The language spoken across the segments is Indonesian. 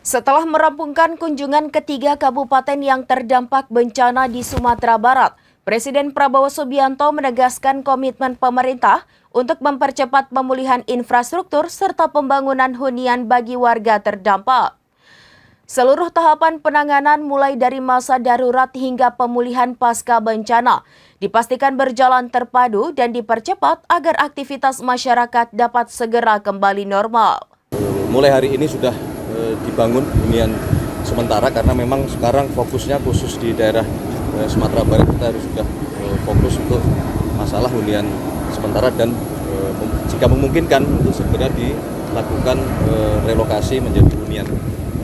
Setelah merampungkan kunjungan ketiga kabupaten yang terdampak bencana di Sumatera Barat, Presiden Prabowo Subianto menegaskan komitmen pemerintah untuk mempercepat pemulihan infrastruktur serta pembangunan hunian bagi warga terdampak. Seluruh tahapan penanganan mulai dari masa darurat hingga pemulihan pasca bencana dipastikan berjalan terpadu dan dipercepat agar aktivitas masyarakat dapat segera kembali normal. Mulai hari ini sudah dibangun hunian sementara karena memang sekarang fokusnya khusus di daerah Sumatera Barat. Kita harus sudah fokus untuk masalah hunian sementara dan jika memungkinkan untuk segera dilakukan relokasi menjadi hunian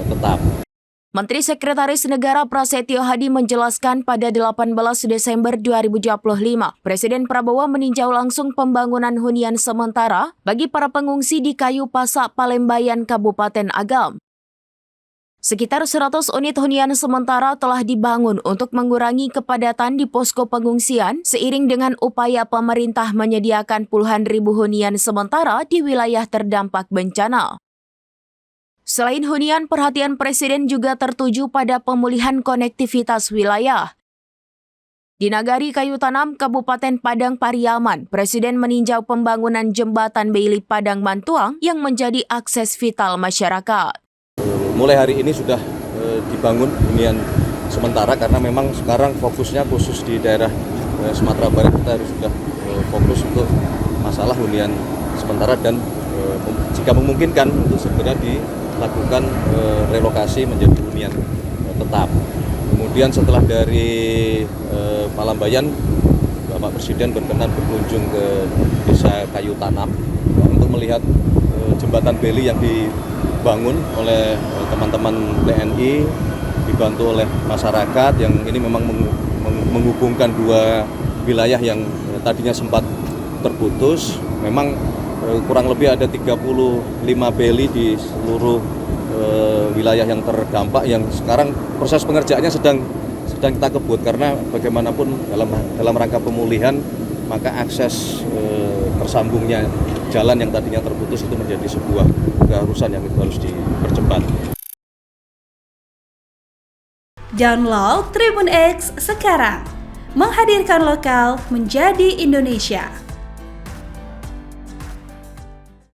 tetap. Menteri Sekretaris Negara Prasetyo Hadi menjelaskan pada 18 Desember 2025, Presiden Prabowo meninjau langsung pembangunan hunian sementara bagi para pengungsi di Kayu Pasak, Palembayan, Kabupaten Agam. Sekitar 100 unit hunian sementara telah dibangun untuk mengurangi kepadatan di posko pengungsian seiring dengan upaya pemerintah menyediakan puluhan ribu hunian sementara di wilayah terdampak bencana. Selain hunian, perhatian Presiden juga tertuju pada pemulihan konektivitas wilayah. Di Nagari Kayu Tanam, Kabupaten Padang Pariaman, Presiden meninjau pembangunan jembatan Beili Padang Mantuang yang menjadi akses vital masyarakat. Mulai hari ini sudah dibangun hunian sementara karena memang sekarang fokusnya khusus di daerah Sumatera Barat. Kita harus sudah fokus untuk masalah hunian sementara dan jika memungkinkan untuk segera dilakukan relokasi menjadi hunian tetap. Kemudian setelah dari Palembayan, Bapak Presiden berkenan berkunjung ke Desa Kayu Tanam untuk melihat jembatan Beili yang dibangun oleh teman-teman TNI, dibantu oleh masyarakat yang ini memang menghubungkan dua wilayah yang tadinya sempat terputus. Memang kurang lebih ada 35 Beili di seluruh wilayah yang terdampak yang sekarang proses pengerjaannya sedang kita kebut karena bagaimanapun dalam rangka pemulihan maka akses tersambungnya jalan yang tadinya terputus itu menjadi sebuah keharusan yang harus dipercepat. Download Tribun X sekarang, menghadirkan lokal menjadi Indonesia.